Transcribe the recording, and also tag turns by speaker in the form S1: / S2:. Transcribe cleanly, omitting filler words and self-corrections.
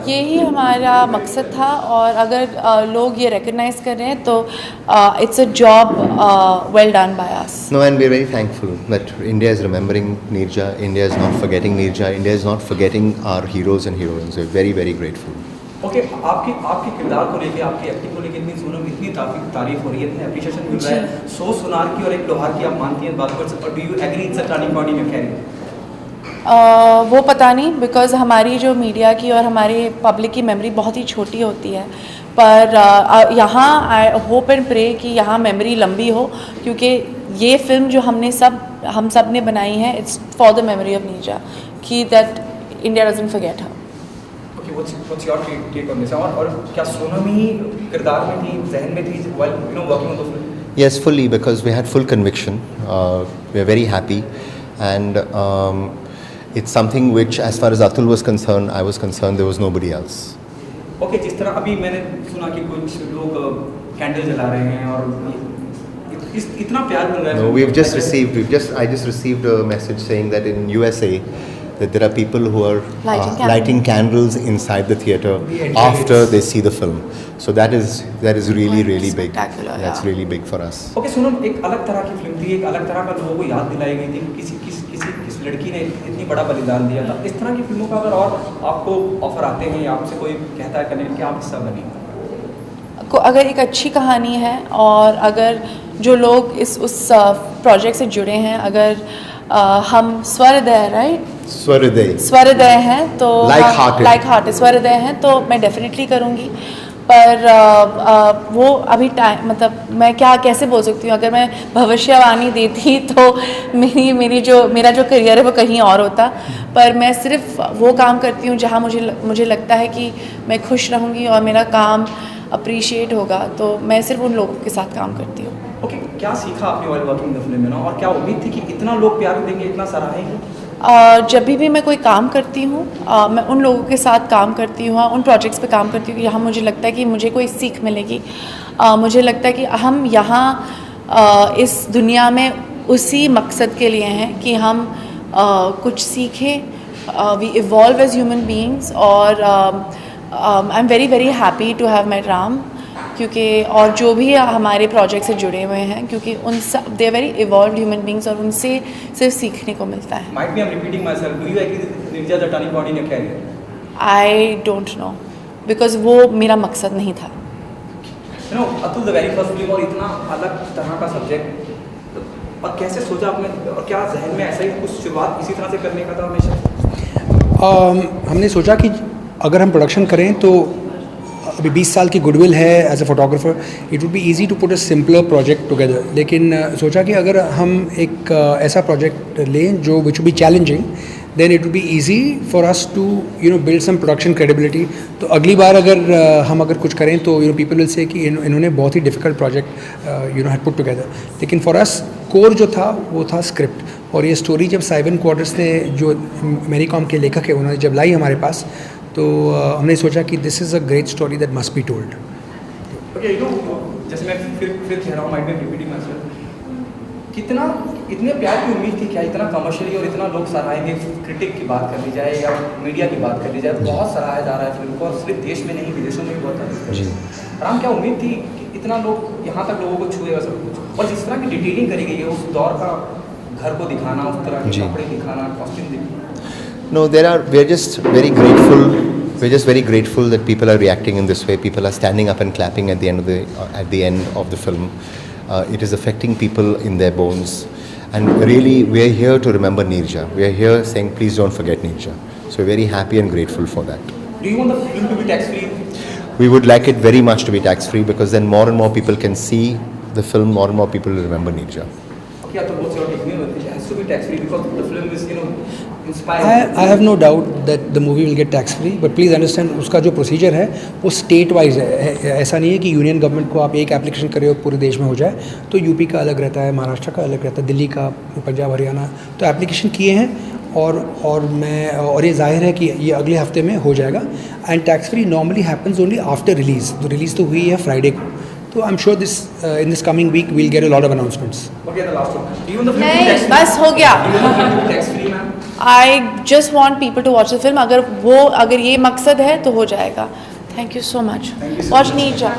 S1: यही हमारा मकसद था और अगर लोग ये रिकग्नाइज़ कर रहे हैं तो it's a job well done by us.
S2: No, and we're very thankful that India is remembering Neerja. India is not forgetting Neerja. India is not forgetting our heroes and heroines. We're very, very grateful.
S3: Okay, आपके किरदार को लेके, आपकी acting को लेके इतनी तारीफ हो रही है, इतनी अप्रिशिएशन मिल रहा है. 100 सुनार की और एक लोहार की आप मानती हैं बात पर, और do you agree it's a turning point in your career?
S1: वो पता नहीं, बिकॉज़ हमारी जो मीडिया की और हमारे पब्लिक की मेमोरी बहुत ही छोटी होती है, पर यहाँ आई होप एंड प्रे कि यहाँ मेमोरी लंबी हो, क्योंकि ये फिल्म जो हम सब ने बनाई है, it's for the memory of Neerja, कि that India doesn't forget her.
S3: What's your take on this? और क्या सोनम ही किरदार में थी, जहन में थी while working on the film?
S2: Yes, fully, because we had full conviction. We are very happy, and it's something which, as far as Atul was concerned, I was concerned, there was nobody else.
S3: Okay, जिस तरह अभी मैंने सुना कि कुछ लोग candle जला रहे हैं और इतना प्यार मिल रहा है.
S2: No, I just received a message saying that in USA that there are people who are lighting candles inside the theatre after they see the film. So that is really big. That's really big for us.
S3: Okay, Sonam, एक अलग तरह की film थी, एक अलग तरह का लोगों को याद दिलाई गई थी, किस लड़की ने इतनी बड़ा बलिदान दिया था. इस तरह की फिल्मों का अगर और आपको ऑफर आते हैं या आपसे कोई कहता है करने कि आप हिस्सा बनिए,
S1: अगर एक अच्छी कहानी है और अगर जो लोग उस प्रोजेक्ट से जुड़े हैं, अगर हम स्वरदय हैं तो लाइक हार्ट स्वरदय हैं तो मैं डेफिनेटली करूँगी. पर वो अभी टाइम, मतलब मैं कैसे बोल सकती हूँ, अगर मैं भविष्यवाणी देती तो मेरा जो करियर है वो कहीं और होता. पर मैं सिर्फ वो काम करती हूँ जहाँ मुझे लगता है कि मैं खुश रहूँगी और मेरा काम अप्रिशिएट होगा, तो मैं सिर्फ उन लोगों के साथ काम करती हूँ.
S3: ओके, क्या सीखा आपने व्हाइल वर्किंग द फिल्म में, और क्या उम्मीद थी कि इतना लोग प्यार देंगे, इतना सराहेंगे?
S1: जब भी मैं कोई काम करती हूँ, मैं उन लोगों के साथ काम करती हूँ, उन प्रोजेक्ट्स पे काम करती हूँ यहाँ मुझे लगता है कि मुझे कोई सीख मिलेगी. मुझे लगता है कि हम यहाँ इस दुनिया में उसी मकसद के लिए हैं कि हम कुछ सीखें, we evolve as human beings. और I am very happy to have met Ram, क्योंकि और जो भी हमारे प्रोजेक्ट से जुड़े हुए हैं, क्योंकि उन सब they are very evolved human beings और उनसे सिर्फ सीखने को मिलता है.
S3: Might be I'm repeating myself. Do you agree that Neerja is a turning point in your career?
S1: I don't know, because वो मेरा मकसद नहीं था.
S3: Atul the very first film और इतना अलग तरह का सब्जेक्ट, और कैसे सोचा आपने, और क्या जहन में ऐसा ही कुछ शुरुआत इसी तरह से करने का था हमेशा?
S4: हमने सोचा कि अगर हम प्रोडक्शन करें तो अभी 20 साल की गुडविल है as a photographer, it would be easy to put a simpler project together. लेकिन सोचा कि अगर हम एक ऐसा प्रोजेक्ट लें जो which be challenging, then it would be easy for us to build some production credibility. तो अगली बार अगर कुछ करें तो पीपल विल से कि इन्होंने बहुत ही difficult project had put together. लेकिन फॉर अस कोर जो था वो था स्क्रिप्ट. और ये स्टोरी जब साइवन क्वार्टर्स ने, जो मेरी कॉम के लेखक है, उन्होंने जब लाई हमारे पास, तो हमने सोचा कि this is a great story that must be told.
S3: Okay, जैसे मैं फिर कह रहा हूँ, might be repeating my self, इतने प्यार की उम्मीद थी क्या, इतना कमर्शियली और इतना लोग सराहेंगे? क्रिटिक की बात कर ली जाए या मीडिया की बात कर ली जाए, बहुत सराहा जा रहा है फिल्म को, और सिर्फ देश में नहीं विदेशों में भी बहुत है. राम, क्या उम्मीद थी कि इतना लोग यहाँ तक लोगों को छुएगा सब कुछ, और जिस तरह की डिटेलिंग करी गई है, उस दौर का घर को दिखाना, उस तरह के कपड़े दिखाना, कॉस्ट्यूम दिखाना?
S2: No, we're just very grateful. We're just very grateful that people are reacting in this way. People are standing up and clapping at the end of the film. It is affecting people in their bones, and really, we're here to remember Neerja. We're here saying, please don't forget Neerja. So we're very happy and grateful for that.
S3: Do you want the film to be tax-free?
S2: We would like it very much to be tax-free, because then more and more people can see the film. More and more people will remember Neerja.
S3: Okay, so what's your take? It has to be tax-free because the film is, inspiring.
S4: I have no doubt that the movie will get tax-free, but please understand उसका जो procedure है वो state wise है. ऐसा नहीं है कि union government को आप एक एप्लीकेशन करें और पूरे देश में हो जाए. तो यूपी का अलग रहता है, महाराष्ट्र का अलग रहता है, दिल्ली का, पंजाब, हरियाणा. तो एप्लीकेशन किए हैं और ये जाहिर है कि ये अगले हफ्ते में हो जाएगा. And tax free normally happens only after release. तो रिलीज़ तो हुई है फ्राइडे को. तो I am sure this in this coming week will get a lot of announcements.
S3: Okay, the last one.
S1: नहीं, बस हो गया.
S3: Tax free ma'am.
S1: I just want people to watch the film. अगर ये मकसद है तो हो जाएगा. Thank you so much. Watch नीचा.